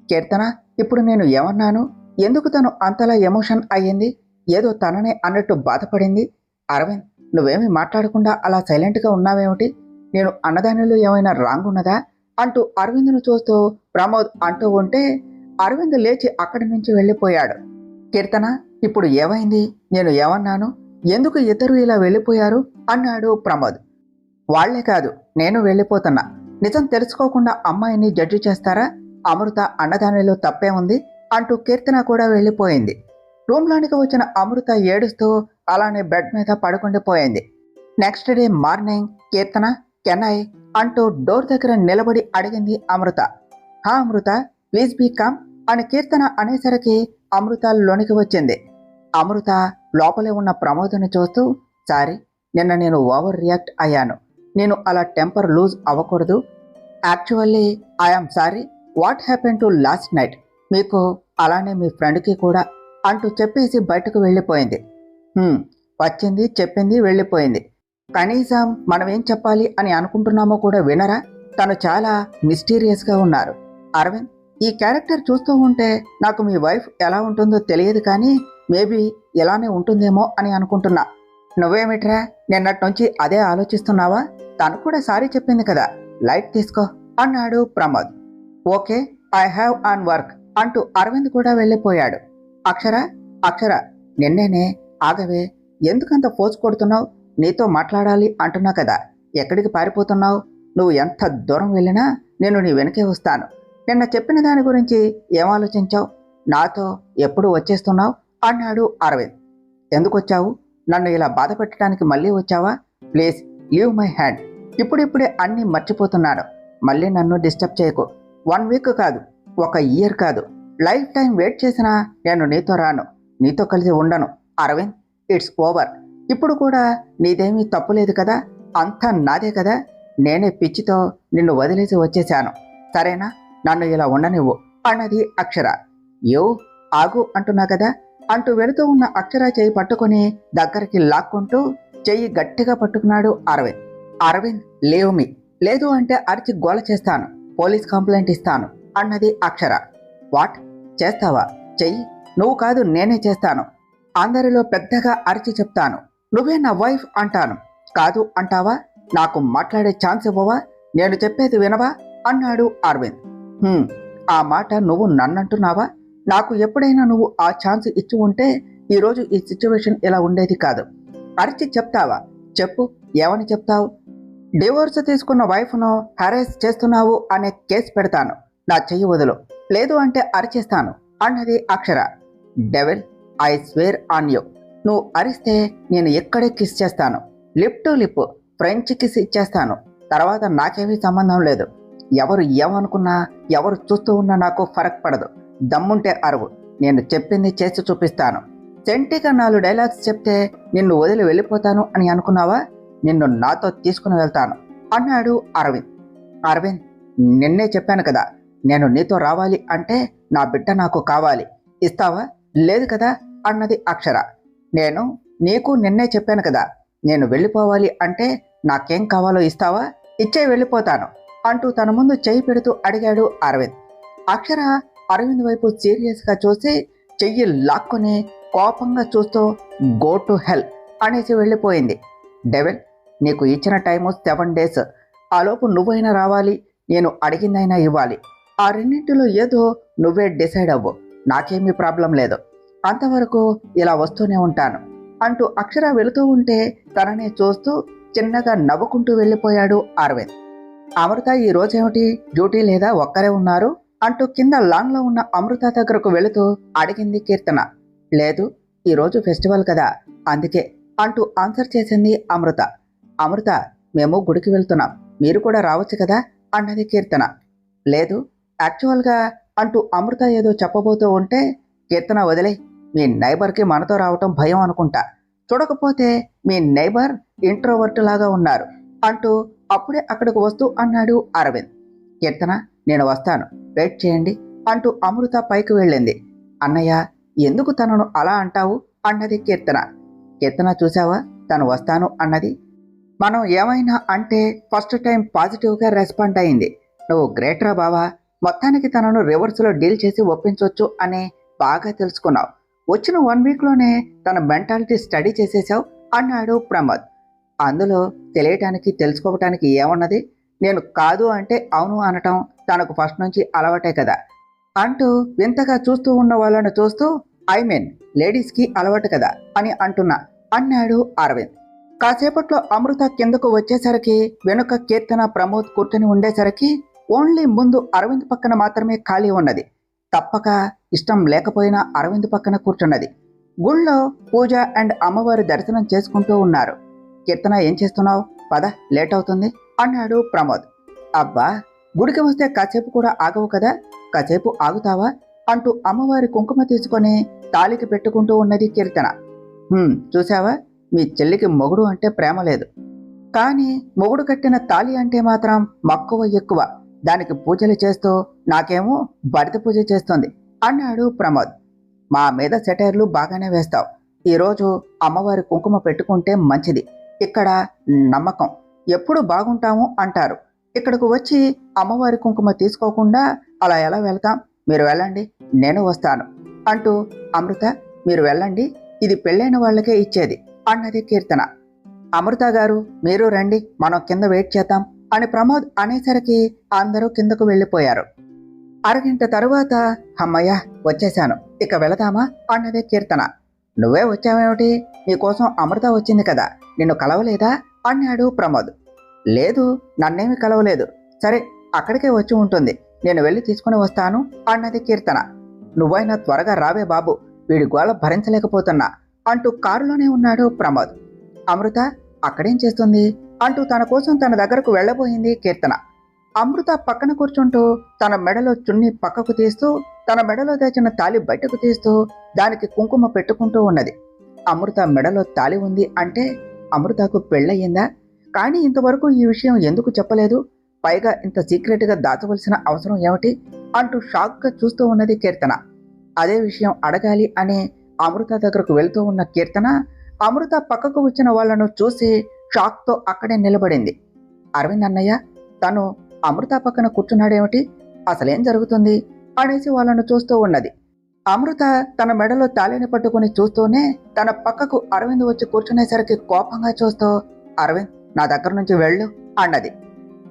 కీర్తన, ఇప్పుడు నేను ఏమన్నాను? ఎందుకు తను అంతలా ఎమోషన్ అయ్యింది? ఏదో తననే అన్నట్టు బాధపడింది. అరవింద్, నువ్వేమీ మాట్లాడకుండా అలా సైలెంట్గా ఉన్నావేమిటి? నేను అన్నదానిలో ఏమైనా రాంగ్ ఉన్నదా అంటూ అరవింద్ను చూస్తూ ప్రమోద్ అంటూ ఉంటే అరవింద్ లేచి అక్కడి నుంచి వెళ్ళిపోయాడు. కీర్తన, ఇప్పుడు ఏమైంది? నేను ఏమన్నాను? ఎందుకు ఇద్దరు ఇలా వెళ్ళిపోయారు అన్నాడు ప్రమోద్. వాళ్లే కాదు, నేను వెళ్ళిపోతున్నా. నిజం తెలుసుకోకుండా అమ్మాయిని జడ్జి చేస్తారా? అమృత అన్నదానిలో తప్పే ఉంది అంటూ కీర్తన కూడా వెళ్ళిపోయింది. రూమ్లోనికి వచ్చిన అమృత ఏడుస్తూ అలానే బెడ్ మీద పడుకుండిపోయింది. నెక్స్ట్ డే మార్నింగ్ కీర్తన, కెన్ అంటూ డోర్ దగ్గర నిలబడి అడిగింది అమృత. హా అమృత, ప్లీజ్ బీ కమ్ అని కీర్తన అనేసరికి అమృత లోనికి వచ్చింది. అమృత లోపలే ఉన్న ప్రమోద్ని చూస్తూ, సారీ, నిన్న నేను ఓవర్ రియాక్ట్ అయ్యాను. నేను అలా టెంపర్ లూజ్ అవ్వకూడదు. Actually I'm sorry what happen to last night. మీకు అలానే మీ ఫ్రెండ్కి కూడా అంటూ చెప్పేసి బయటకు వెళ్ళిపోయింది. వచ్చింది, చెప్పింది, వెళ్ళిపోయింది. కనీసం మనం ఏం చెప్పాలి అని అనుకుంటున్నామో కూడా వినరా? తను చాలా మిస్టీరియస్గా ఉన్నారు. అరవింద్, ఈ క్యారెక్టర్ చూస్తూ ఉంటే నాకు మీ వైఫ్ ఎలా ఉంటుందో తెలియదు, కానీ మేబీ ఇలానే ఉంటుందేమో అని అనుకుంటున్నా. నువ్వేమిట్రా, నిన్నటి నుంచి అదే ఆలోచిస్తున్నావా? తను కూడా సారీ చెప్పింది కదా, లైట్ తీసుకో అన్నాడు Pramod. Okay, I have on work అంటూ అరవింద్ కూడా వెళ్ళిపోయాడు. అక్షర, నిన్నేనే, ఆగవే, ఎందుకంత ఫోర్స్ కొడుతున్నావు? నీతో మాట్లాడాలి అంటున్నా కదా, ఎక్కడికి పారిపోతున్నావు? నువ్వు ఎంత దూరం వెళ్ళినా నేను నీ వెనకే వస్తాను. నిన్న చెప్పిన దాని గురించి ఏం ఆలోచించావు? నాతో ఎప్పుడు వచ్చేస్తున్నావు అన్నాడు అరవింద్. ఎందుకు వచ్చావు? నన్ను ఇలా బాధ పెట్టడానికి మళ్ళీ వచ్చావా? Please leave my hand. ఇప్పుడిప్పుడే అన్నీ మర్చిపోతున్నాను. మళ్ళీ నన్ను డిస్టర్బ్ చేయకు. 1 వీక్ కాదు, 1 ఇయర్ కాదు, లైఫ్ టైం వెయిట్ చేసినా నేను నీతో రాను, నీతో కలిసి ఉండను. Aravind, it's over. ఇప్పుడు కూడా నీదేమీ తప్పులేదు కదా, అంతా నాదే కదా. నేనే పిచ్చితో నిన్ను వదిలేసి వచ్చేశాను, సరేనా? నన్ను ఇలా ఉండనివ్వు అన్నది అక్షర. యో ఆగు అంటున్నా కదా అంటూ వెళుతూ ఉన్న అక్షర చెయ్యి పట్టుకుని దగ్గరికి లాక్కుంటూ చెయ్యి గట్టిగా పట్టుకున్నాడు అరవింద్. అరవింద్, లీవ్ మీ, లేదు అంటే అరిచి గోల చేస్తాను, పోలీస్ కంప్లైంట్ ఇస్తాను అన్నది అక్షర. వాట్? చేస్తావా? చెయ్యి. నువ్వు కాదు, నేనే చేస్తాను. అందరిలో పెద్దగా అరిచి చెప్తాను, నువ్వే నా వైఫ్ అంటాను. కాదు అంటావా? నాకు మాట్లాడే ఛాన్స్ ఇవ్వవా? నేను చెప్పేది వినవా అన్నాడు అరవింద్. ఆ మాట నువ్వు నన్నంటున్నావా? నాకు ఎప్పుడైనా నువ్వు ఆ ఛాన్స్ ఇచ్చి ఉంటే ఈరోజు ఈ సిచ్యువేషన్ ఇలా ఉండేది కాదు. అరిచి చెప్తావా? చెప్పు, ఏమని చెప్తావు? డివోర్స్ తీసుకున్న వైఫ్ను హెరాస్ చేస్తున్నావు అనే కేసు పెడతాను, నా చెయ్యి వదులు, లేదు అంటే అరిచేస్తాను అన్నది Akshara. Devil, I swear on you, నువ్వు అరిస్తే నేను ఎక్కడే కిస్ చేస్తాను, lip to lip French kiss ఇచ్చేస్తాను. తర్వాత నాకేమీ సంబంధం లేదు. ఎవరు ఏమనుకున్నా, ఎవరు చూస్తూ ఉన్నా నాకు ఫరక్ పడదు. దమ్ముంటే అరువు, నేను చెప్పింది చేసి చూపిస్తాను. సెంటిగా 4 డైలాగ్స్ చెప్తే నిన్ను వదిలి వెళ్ళిపోతాను అని అనుకున్నావా? నిన్ను నాతో తీసుకుని వెళ్తాను అన్నాడు అరవింద్. అరవింద్, నిన్నే చెప్పాను కదా, నేను నీతో రావాలి అంటే నా బిడ్డ నాకు కావాలి, ఇస్తావా? లేదు కదా అన్నది అక్షర. నేను నీకు నిన్నే చెప్పాను కదా, నేను వెళ్ళిపోవాలి అంటే నాకేం కావాలో ఇస్తావా? ఇచ్చే వెళ్ళిపోతాను అంటూ తన ముందు చెయ్యి పెడుతూ అడిగాడు అరవింద్. అక్షర అరవింద్ వైపు సీరియస్గా చూసి చెయ్యి లాక్కొని కోపంగా చూస్తూ గో టు హెల్ అనేసి వెళ్ళిపోయింది. డెవిల్, నీకు ఇచ్చిన టైము 7 days. ఆలోపు నువ్వైనా రావాలి, నేను అడిగిందైనా ఇవ్వాలి. ఆ రెండింటిలో ఏదో నువ్వే డిసైడ్ అవ్వు, నాకేమీ ప్రాబ్లం లేదు, అంతవరకు ఇలా వస్తూనే ఉంటాను అంటూ అక్షర వెళుతూ ఉంటే తననే చూస్తూ చిన్నగా నవ్వుకుంటూ వెళ్ళిపోయాడు అరవింద్. అమృత ఈ రోజేమిటి డ్యూటీ లేదా ఒక్కరే ఉన్నారు అంటూ కింద లాన్లో ఉన్న అమృత దగ్గరకు వెళుతూ అడిగింది కీర్తన. లేదు, ఈరోజు ఫెస్టివల్ కదా అందుకే అంటూ ఆన్సర్ చేసింది అమృత. అమృత, మేము గుడికి వెళ్తున్నాం, మీరు కూడా రావచ్చు కదా అన్నది కీర్తన. లేదు, యాక్చువల్గా అంటూ అమృత ఏదో చెప్పబోతూ ఉంటే కీర్తన వదిలే, మీ నైబర్కి మనతో రావటం భయం అనుకుంటా, చూడకపోతే మీ నైబర్ ఇంట్రోవర్ట్ లాగా ఉన్నారు అంటూ అప్పుడే అక్కడికి వస్తూ అన్నాడు అరవింద్. కీర్తన, నేను వస్తాను, వెయిట్ చేయండి అంటూ అమృత పైకి వెళ్ళింది. అన్నయ్య, ఎందుకు తనను అలా అంటావు అన్నది కీర్తన. కీర్తన, చూసావా తను వస్తాను అన్నది, మనం ఏమైనా అంటే ఫస్ట్ టైం పాజిటివ్గా రెస్పాండ్ అయింది. నువ్వు గ్రేట్రా బావా, మొత్తానికి తనను రివర్స్లో డీల్ చేసి ఒప్పించవచ్చు అని బాగా తెలుసుకున్నావు. వచ్చిన 1 వీక్లోనే తన మెంటాలిటీ స్టడీ చేసేసావు అన్నాడు ప్రమోద్. అందులో తెలియటానికి తెలుసుకోవటానికి ఏమున్నది, నేను కాదు అంటే అవును అనటం తనకు ఫస్ట్ నుంచి అలవాటే కదా అంటూ వింతగా చూస్తూ ఉన్న వాళ్ళను చూస్తూ ఐ మీన్ లేడీస్కి అలవాటు కదా అని అంటున్నా అన్నాడు అరవింద్. కాసేపట్లో అమృత కిందకు వచ్చేసరికి వెనుక కీర్తన ప్రమోద్ కూర్చొని ఉండేసరికి ఓన్లీ ముందు అరవింద్ పక్కన మాత్రమే ఖాళీ ఉన్నది. తప్పక ఇష్టం లేకపోయినా అరవింద్ పక్కన కూర్చున్నది. గుళ్ళో పూజ అండ్ అమ్మవారి దర్శనం చేసుకుంటూ ఉన్నారు. కీర్తన, ఏం చేస్తున్నావు, పద లేట్ అవుతుంది అన్నాడు ప్రమోద్. అబ్బా, గుడికి వస్తే కాసేపు కూడా ఆగవు కదా, కాసేపు ఆగుతావా అంటూ అమ్మవారి కుంకుమ తీసుకొని తాలికి పెట్టుకుంటూ ఉన్నది కీర్తన. చూసావా, మీ చెల్లికి మొగుడు అంటే ప్రేమ లేదు, కానీ మొగుడు కట్టిన తాలి అంటే మాత్రం మక్కువ ఎక్కువ, దానికి పూజలు చేస్తూ నాకేమో భర్త పూజ చేస్తుంది అన్నాడు ప్రమోద్. మా మీద సెటైర్లు బాగానే వేస్తావు, ఈరోజు అమ్మవారి కుంకుమ పెట్టుకుంటే మంచిది, ఇక్కడ నమ్మకం, ఎప్పుడు బాగుంటాము అంటారు, ఇక్కడకు వచ్చి అమ్మవారి కుంకుమ తీసుకోకుండా అలా ఎలా వెళ్తాం, మీరు వెళ్ళండి నేను వస్తాను అంటూ అమృత, మీరు వెళ్ళండి, ఇది పెళ్ళైన వాళ్ళకే ఇచ్చేది అన్నది కీర్తన. అమృత గారు, మీరు రండి, మనం కింద వెయిట్ చేద్దాం అని ప్రమోద్ అనేసరికి అందరూ కిందకు వెళ్ళిపోయారు. అరగంట తరువాత అమ్మయ్య వచ్చేశాను, ఇక వెళదామా అన్నదే కీర్తన. నువ్వే వచ్చావేమిటి, నీకోసం అమృత వచ్చింది కదా, నిన్ను కలవలేదా అన్నాడు ప్రమోద్. లేదు, నన్నేమి కలవలేదు, సరే అక్కడికే వచ్చి ఉంటుంది, నేను వెళ్ళి తీసుకుని వస్తాను అన్నది కీర్తన. నువ్వైనా త్వరగా రావే బాబు, వీడి గోళ భరించలేకపోతున్నా అంటూ కారులోనే ఉన్నాడు ప్రమోద్. అమృత అక్కడేం చేస్తుంది అంటూ తన కోసం తన దగ్గరకు వెళ్ళబోయింది కీర్తన. అమృత పక్కన కూర్చుంటూ తన మెడలో చున్నీ పక్కకు తీస్తూ తన మెడలో తెచ్చిన తాలి బయటకు తీస్తూ దానికి కుంకుమ పెట్టుకుంటూ ఉన్నది. అమృత మెడలో తాలి ఉంది అంటే అమృతకు పెళ్ళయిందా? కానీ ఇంతవరకు ఈ విషయం ఎందుకు చెప్పలేదు, పైగా ఇంత సీక్రెట్గా దాచవలసిన అవసరం ఏమిటి అంటూ షాక్గా చూస్తూ ఉన్నది కీర్తన. అదే విషయం అడగాలి అని అమృత దగ్గరకు వెళ్తూ ఉన్న కీర్తన అమృత పక్కకు వచ్చిన వాళ్లను చూసి షాక్తో అక్కడే నిలబడింది. అరవింద్ అన్నయ్య, తను అమృత పక్కన కూర్చున్నాడేమిటి, అసలేం జరుగుతుంది అనేసి వాళ్ళను చూస్తూ ఉన్నది. అమృత తన మెడలో తాళిని పట్టుకుని చూస్తూనే తన పక్కకు అరవింద్ వచ్చి కూర్చునేసరికి కోపంగా చూస్తూ, అరవింద్ నా దగ్గర నుంచి వెళ్ళు అన్నది.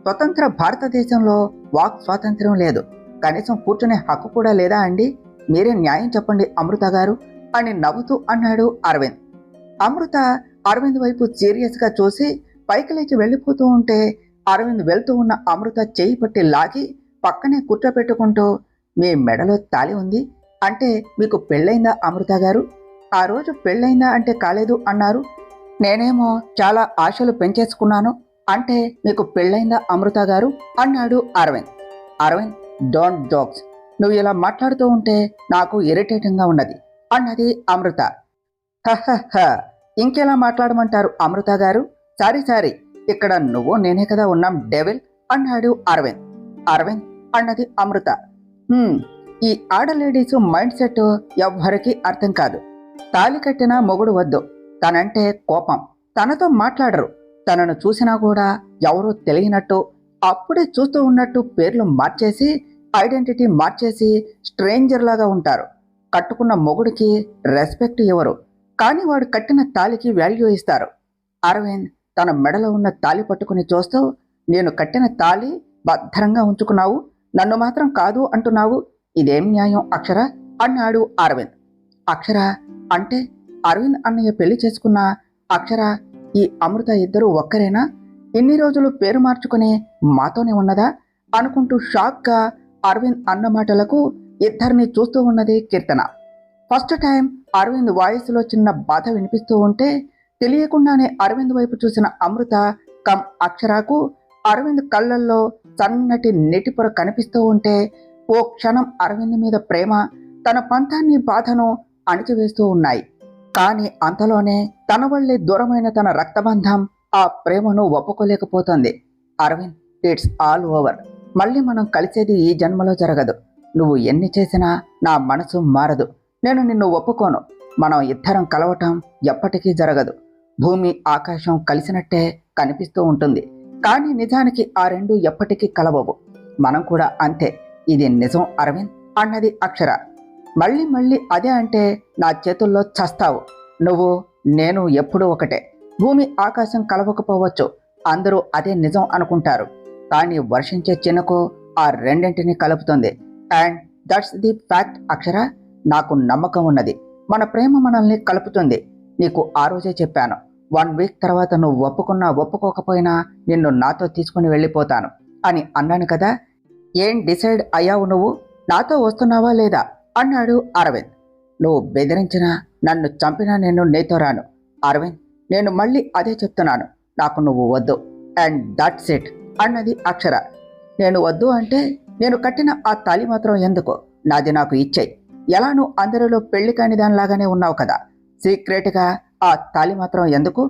స్వతంత్ర భారతదేశంలో వాక్ స్వాతంత్ర్యం లేదు, కనీసం కూర్చునే హక్కు కూడా లేదా అండి, మీరే న్యాయం చెప్పండి అమృత గారు అని నవ్వుతూ అన్నాడు అరవింద్. అమృత అరవింద్ వైపు సీరియస్గా చూసి పైకి లేచి వెళ్ళిపోతూ ఉంటే అరవింద్ వెళ్తూ ఉన్న అమృత చేయి పట్టి లాగి పక్కనే కూర్చోపెట్టుకుంటూ, మీ మెడలో తాళి ఉంది అంటే మీకు పెళ్ళైందా అమృత గారు, ఆ రోజు పెళ్ళైందా అంటే కాలేదు అన్నారు, నేనేమో చాలా ఆశలు పెంచేసుకున్నాను అంటే మీకు పెళ్ళైందా అమృత గారు అన్నాడు అరవింద్. అరవింద్, డోంట్ జోక్స్, నువ్వు ఇలా మాట్లాడుతూ ఉంటే నాకు ఇరిటేటింగ్గా ఉన్నది అన్నది అమృత. హహ, ఇంకెలా మాట్లాడమంటారు అమృత గారు, సారీ ఇక్కడ నువ్వు నేనే కదా ఉన్నాం డెవిల్ అన్నాడు అరవింద్. అరవింద్ అన్నది అమృత. ఈ ఆడలేడీసు మైండ్ సెట్ ఎవ్వరికీ అర్థం కాదు, తాలి కట్టిన మొగుడు వద్దు, తనంటే కోపం, తనతో మాట్లాడరు, తనను చూసినా కూడా ఎవరో తెలియనట్టు అప్పుడే చూస్తూ ఉన్నట్టు పేర్లు మార్చేసి ఐడెంటిటీ మార్చేసి స్ట్రేంజర్ లాగా ఉంటారు. కట్టుకున్న మొగుడికి రెస్పెక్ట్ ఇవ్వరు, కానీ వాడు కట్టిన తాలికి వాల్యూ ఇస్తారు. అరవింద్ తన మెడలో ఉన్న తాలి పట్టుకుని చూస్తూ, నేను కట్టిన తాలి భద్రంగా ఉంచుకున్నావు, నన్ను మాత్రం కాదు అంటున్నావు? ఇదేం న్యాయం అక్షర అన్నాడు అరవింద్. అక్షర అంటే అరవింద్ అన్నయ్య పెళ్లి చేసుకున్న అక్షర ఈ అమృత ఇద్దరు ఒక్కరేనా? ఇన్ని రోజులు పేరు మార్చుకుని మాతోనే ఉన్నదా అనుకుంటూ షాక్గా అరవింద్ అన్న మాటలకు ఇద్దరిని చూస్తూ ఉన్నది కీర్తన. ఫస్ట్ టైం అరవింద్ వాయిస్లో చిన్న బాధ వినిపిస్తూ ఉంటే తెలియకుండానే అరవింద్ వైపు చూసిన అమృత కమ్ అక్షరకు అరవింద్ కళ్ళల్లో సన్నటి నీటిపొర కనిపిస్తూ ఉంటే ఓ క్షణం అరవింద్ మీద ప్రేమ తన పంతాన్ని బాధను అణిచివేస్తూ ఉన్నాయి. కానీ అంతలోనే తన వల్లే దూరమైన తన రక్తబంధం ఆ ప్రేమను ఒప్పుకోలేకపోతుంది. Aravind, it's all over. మళ్ళీ మనం కలిసేది ఈ జన్మలో జరగదు. నువ్వు ఎన్ని చేసినా నా మనసు మారదు. నేను నిన్ను ఒప్పుకోను. మనం ఇద్దరం కలవటం ఎప్పటికీ జరగదు. భూమి ఆకాశం కలిసినట్టే కనిపిస్తూ ఉంటుంది, కానీ నిజానికి ఆ రెండు ఎప్పటికీ కలవవు. మనం కూడా అంతే. ఇది నిజం అరవింద్ అన్నది అక్షర. మళ్ళీ మళ్ళీ అదే అంటే నా చేతుల్లో చస్తావు. నువ్వు నేను ఎప్పుడూ ఒకటే. భూమి ఆకాశం కలవకపోవచ్చు, అందరూ అదే నిజం అనుకుంటారు. కానీ వర్షించే చినుకు ఆ రెండింటిని కలుపుతుంది. అండ్ దట్స్ ది ఫ్యాక్ట్ అక్షర. నాకు నమ్మకం ఉన్నది, మన ప్రేమ మనల్ని కలుపుతుంది. నీకు ఆ రోజే చెప్పాను, 1 వీక్ తర్వాత నువ్వు ఒప్పుకున్నా ఒప్పుకోకపోయినా నిన్ను నాతో తీసుకుని వెళ్ళిపోతాను అని అన్నాను కదా. ఏం డిసైడ్ అయ్యావు నువ్వు? నాతో వస్తున్నావా లేదా అన్నాడు అరవింద్. నువ్వు బెదిరించినా నన్ను చంపినా నేను నీతో రాను అరవింద్. నేను మళ్ళీ అదే చెప్తున్నాను, నాకు నువ్వు వద్దు. అండ్ దట్స్ ఇట్ అన్నది అక్షర. నేను వద్దు అంటే నేను కట్టిన ఆ తాళి మాత్రం ఎందుకు? నాది నాకు ఇచ్చేయి. ఎలా నువ్వు అందరిలో పెళ్లి కాని దానిలాగానే ఉన్నావు కదా. సీక్రెట్గా ఆ తాళి మాత్రం ఎందుకు?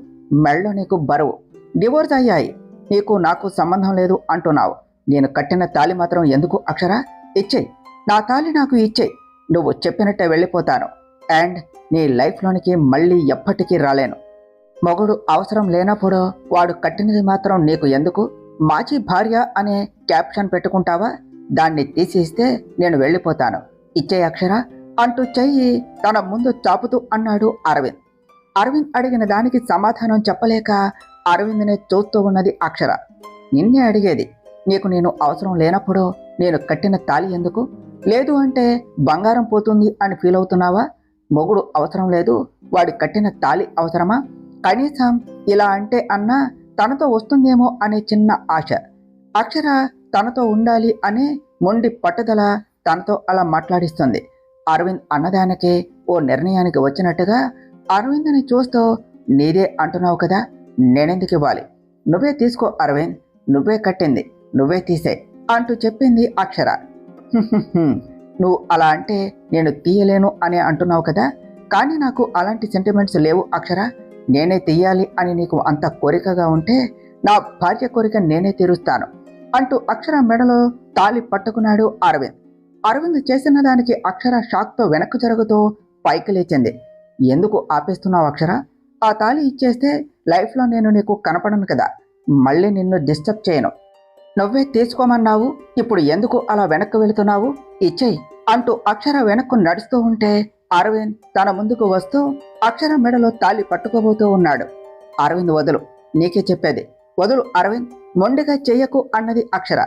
మెళ్ళో నీకు బరువు. డివోర్స్ అయ్యాయి, నీకు నాకు సంబంధం లేదు అంటున్నావు. నేను కట్టిన తాళి మాత్రం ఎందుకు అక్షర? ఇచ్చేయి. నా తాళి నాకు ఇచ్చేయి. నువ్వు చెప్పినట్టే వెళ్ళిపోతాను. అండ్ నీ లైఫ్లోనికి మళ్ళీ ఎప్పటికీ రాలేను. మొగుడు అవసరం లేనప్పుడు వాడు కట్టినది మాత్రం నీకు ఎందుకు? మాచి భార్య అనే క్యాప్షన్ పెట్టుకుంటావా? దాన్ని తీసిస్తే నేను వెళ్ళిపోతాను. ఇచ్చే అక్షర అంటూ చెయ్యి తన ముందు చాపుతూ అన్నాడు అరవింద్. అరవింద్ అడిగిన దానికి సమాధానం చెప్పలేక అరవింద్నే చూస్తూ ఉన్నది అక్షర. నిన్నే అడిగేది, నీకు నేను అవసరం లేనప్పుడు నేను కట్టిన తాళి ఎందుకు? లేదు అంటే బంగారం పోతుంది అని ఫీల్ అవుతున్నావా? మొగుడు అవసరం లేదు, వాడి కట్టిన తాళి అవసరమా? కనీసం ఇలా అంటే అన్నా తనతో వస్తుందేమో అనే చిన్న ఆశ. అక్షర తనతో ఉండాలి అనే మొండి పట్టుదల తనతో అలా మాట్లాడిస్తుంది. అరవింద్ అన్నదానికి ఓ నిర్ణయానికి వచ్చినట్టుగా అరవింద్ని చూస్తూ, నీదే అంటున్నావు కదా, నేనెందుకు ఇవ్వాలి? నువ్వే తీసుకో అరవింద్, నువ్వే కట్టింది, నువ్వే తీసే అంటూ చెప్పింది అక్షర. నువ్వు అలా అంటే నేను తీయలేను అని అంటున్నావు కదా, కానీ నాకు అలాంటి సెంటిమెంట్స్ లేవు అక్షర. నేనే తీయాలి అని నీకు అంత కోరికగా ఉంటే నా భార్య కోరిక నేనే తీరుస్తాను అంటూ అక్షర మెడలో తాళి పట్టుకున్నాడు అరవింద్. అరవింద్ చేసిన దానికి అక్షర షాక్తో వెనక్కు జరుగుతూ పైకి లేచింది. ఎందుకు ఆపేస్తున్నావు అక్షర? ఆ తాళి ఇచ్చేస్తే లైఫ్లో నేను నీకు కనపడను కదా, మళ్ళీ నిన్ను డిస్టర్బ్ చేయను. నువ్వే తీసుకోమన్నావు, ఇప్పుడు ఎందుకు అలా వెనక్కు వెళుతున్నావు? ఇచ్చేయి అంటూ అక్షర వెనక్కు నడుస్తూ ఉంటే అరవింద్ తన ముందుకు వస్తూ అక్షర మెడలో తాళి పట్టుకోబోతూ ఉన్నాడు. అరవింద్ వదులు, నీకే చెప్పేది, వదులు అరవింద్, మొండిగా చెయ్యకు అన్నది అక్షర.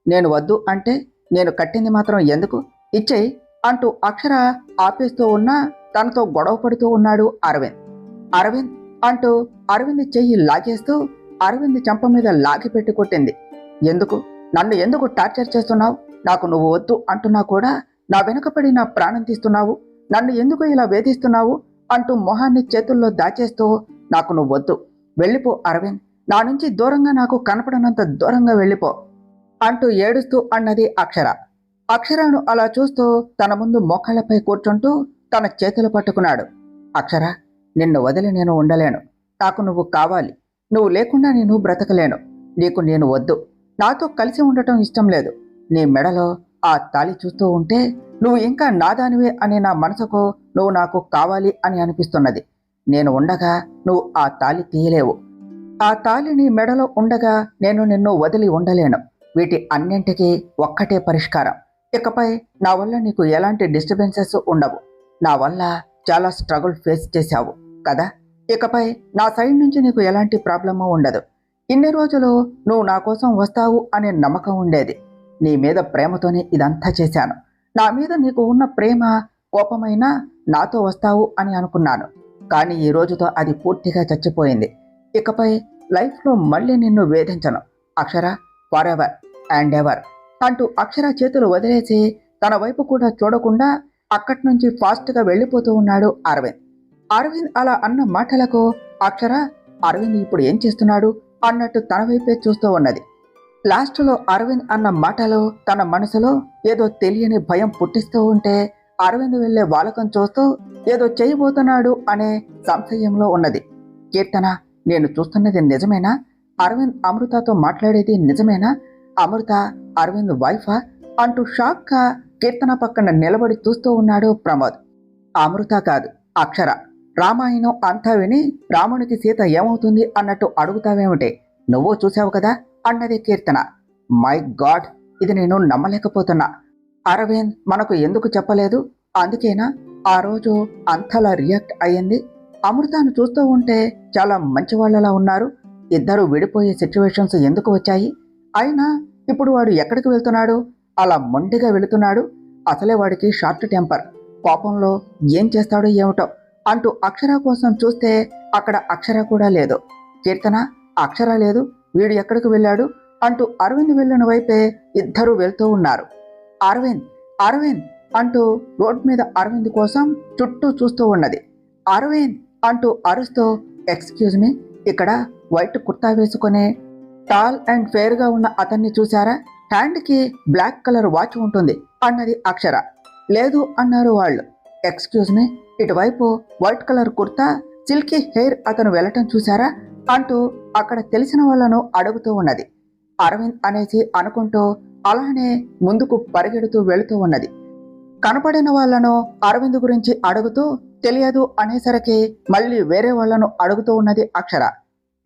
నేను వద్దు అంటే నేను కట్టింది మాత్రం ఎందుకు? ఇచ్చేయి అంటూ అక్షర ఆపేస్తూ ఉన్నా తనతో గొడవ పడుతూ ఉన్నాడు అరవింద్. అరవింద్ అంటూ అరవింద్ చెయ్యి లాగేస్తూ అరవింద్ చెంప మీద లాగి పెట్టి కొట్టింది. ఎందుకు నన్ను ఎందుకు టార్చర్ చేస్తున్నావు? నాకు నువ్వు వద్దు అంటున్నా కూడా నా వెనుకపడి నా ప్రాణం తీస్తున్నావు. నన్ను ఎందుకు ఇలా వేధిస్తున్నావు అంటూ మొహాన్ని చేతుల్లో దాచేస్తూ, నాకు నువ్వు వద్దు, వెళ్ళిపో అరవింద్, నా నుంచి దూరంగా, నాకు కనపడనంత దూరంగా వెళ్ళిపో అంటూ ఏడుస్తూ అన్నది అక్షర. అక్షరను అలా చూస్తూ తన ముందు మోకాళ్లపై కూర్చుంటూ తన చేతులు పట్టుకున్నాడు. అక్షర, నిన్ను వదిలి నేను ఉండలేను. నాకు నువ్వు కావాలి. నువ్వు లేకుండా నేను బ్రతకలేను. నీకు నేను వద్దు. నాతో కలిసి ఉండటం ఇష్టం లేదు. నీ మెడలో ఆ తాళి చూస్తూ ఉంటే నువ్వు ఇంకా నాదానివే అనే నా మనసుకు నువ్వు నాకు కావాలి అని అనిపిస్తున్నది. నేను ఉండగా నువ్వు ఆ తాళి తీయలేవు. ఆ తాళి నీ మెడలో ఉండగా నేను నిన్ను వదిలి ఉండలేను. వీటి అన్నింటికీ ఒక్కటే పరిష్కారం. ఇకపై నా వల్ల నీకు ఎలాంటి డిస్టర్బెన్సెస్ ఉండవు. నా వల్ల చాలా స్ట్రగుల్ ఫేస్ చేశావు కదా, ఇకపై నా సైడ్ నుంచి నీకు ఎలాంటి ప్రాబ్లము ఉండదు. ఇన్ని రోజులు నువ్వు నా కోసం వస్తావు అనే నమ్మకం ఉండేది. నీ మీద ప్రేమతోనే ఇదంతా చేశాను. నా మీద నీకు ఉన్న ప్రేమ కోపమైనా నాతో వస్తావు అని అనుకున్నాను. కానీ ఈ రోజుతో అది పూర్తిగా చచ్చిపోయింది. ఇకపై లైఫ్లో మళ్ళీ నిన్ను వేధించను అక్షర, ఫర్ ఎవర్ అండ్ ఎవర్ అంటూ అక్షర చేతులు వదిలేసి తన వైపు కూడా చూడకుండా అక్కడి నుంచి ఫాస్ట్గా వెళ్ళిపోతూ ఉన్నాడు అరవింద్. అరవింద్ అలా అన్న మాటలకు అక్షర అరవింద్ ఇప్పుడు ఏం చేస్తున్నాడు అన్నట్టు తన వైపే చూస్తూ ఉన్నది. లాస్ట్లో అరవింద్ అన్న మాటలు తన మనసులో ఏదో తెలియని భయం పుట్టిస్తూ ఉంటే అరవింద్ వెళ్లే వాలకం చూస్తూ ఏదో చేయబోతున్నాడు అనే సంశయంలో ఉన్నది. కీర్తన, నేను చూస్తున్నది నిజమేనా? అరవింద్ అమృతతో మాట్లాడేది నిజమేనా? అమృత అరవింద్ వైఫా అంటూ షాక్గా కీర్తన పక్కన నిలబడి చూస్తూ ఉన్నాడు ప్రమోద్. అమృత కాదు, అక్షర. రామాయణం అంతా విని రామునికి సీత ఏమవుతుంది అన్నట్టు అడుగుతావేమిటి? నువ్వు చూసావు కదా అన్నది కీర్తన. మై గాడ్, ఇది నేను నమ్మలేకపోతున్నా. అరవింద్ మనకు ఎందుకు చెప్పలేదు? అందుకేనా ఆ రోజు అంతలా రియాక్ట్ అయ్యింది? అమృతను చూస్తూ ఉంటే చాలా మంచి వాళ్ళలా ఉన్నారు. ఇద్దరు విడిపోయే సిచ్యువేషన్స్ ఎందుకు వచ్చాయి? అయినా ఇప్పుడు వాడు ఎక్కడికి వెళ్తున్నాడు? అలా మొండిగా వెళుతున్నాడు. అసలే వాడికి షార్ట్ టెంపర్. కోపంలో ఏం చేస్తాడో ఏమిటో అంటూ అక్షర కోసం చూస్తే అక్కడ అక్షర కూడా లేదు. కీర్తన, అక్షర లేదు, వీడు ఎక్కడికి వెళ్ళాడు అంటూ అరవింద్ వెళ్ళిన వైపే ఇద్దరూ వెళ్తూ ఉన్నారు. అరవింద్ అరవింద్ అంటూ రోడ్ మీద అరవింద్ కోసం చుట్టూ చూస్తూ ఉన్నది. అరవింద్ అంటూ అరుస్తూ, ఎక్స్క్యూజ్ మీ, ఇక్కడ వైట్ కుర్తా వేసుకునే టాల్ అండ్ ఫేర్గా ఉన్న అతన్ని చూశారా? హ్యాండ్కి బ్లాక్ కలర్ వాచ్ ఉంటుంది అన్నది అక్షర. లేదు అన్నారు వాళ్ళు. ఎక్స్క్యూజ్ మీ, ఇటువైపు white colour kurta, silky hair అతను వెళ్ళటం చూశారా అంటూ అక్కడ తెలిసిన వాళ్ళను అడుగుతూ ఉన్నది. అరవింద్ అనేసి అనుకుంటూ అలానే ముందుకు పరిగెడుతూ వెళుతూ ఉన్నది. కనపడిన వాళ్లను అరవింద్ గురించి అడుగుతూ తెలియదు అనేసరికి మళ్ళీ వేరే వాళ్లను అడుగుతూ ఉన్నది అక్షర.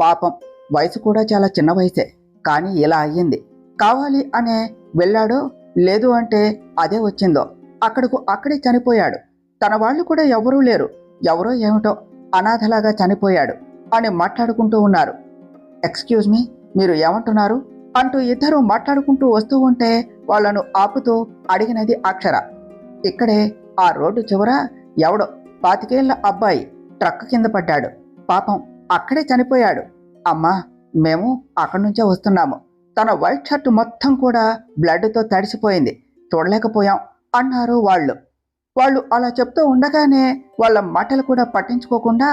పాపం, వయసు కూడా చాలా చిన్న వయసే, కానీ ఇలా అయ్యింది. కావాలి అనే వెళ్ళాడో లేదు అంటే అదే వచ్చిందో. అక్కడే చనిపోయాడు. తన వాళ్ళు కూడా ఎవరూ లేరు, ఎవరో ఏమిటో అనాథలాగా చనిపోయాడు అని మాట్లాడుకుంటూ ఉన్నారు. ఎక్స్క్యూజ్ మీ, మీరు ఏమంటున్నారు అంటూ ఇద్దరు మాట్లాడుకుంటూ వస్తూ ఉంటే వాళ్లను ఆపుతూ అడిగినది అక్షర. ఇక్కడే ఆ రోడ్డు చివర ఎవడో 25 ఏళ్ల అబ్బాయి ట్రక్ కింద పడ్డాడు. పాపం అక్కడే చనిపోయాడు. అమ్మా, మేము అక్కడి నుంచే వస్తున్నాము. తన వైట్ షర్ట్ మొత్తం కూడా బ్లడ్తో తడిసిపోయింది, చూడలేకపోయాం అన్నారు వాళ్ళు అలా చెప్తూ ఉండగానే వాళ్ళ మాటలు కూడా పట్టించుకోకుండా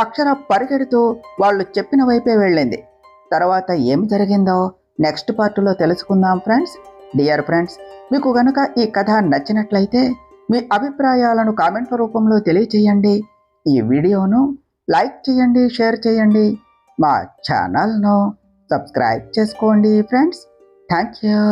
అక్షర పరిగెడుతూ వాళ్ళు చెప్పిన వైపే వెళ్ళింది. తర్వాత ఏమి జరిగిందో నెక్స్ట్ పార్ట్లో తెలుసుకుందాం ఫ్రెండ్స్. డియర్ ఫ్రెండ్స్, మీకు గనుక ఈ కథ నచ్చినట్లయితే మీ అభిప్రాయాలను కామెంట్ల రూపంలో తెలియచేయండి. ఈ వీడియోను లైక్ చేయండి, షేర్ చేయండి. మా ఛానల్ను సబ్స్క్రైబ్ చేసుకోండి ఫ్రెండ్స్. Thank you.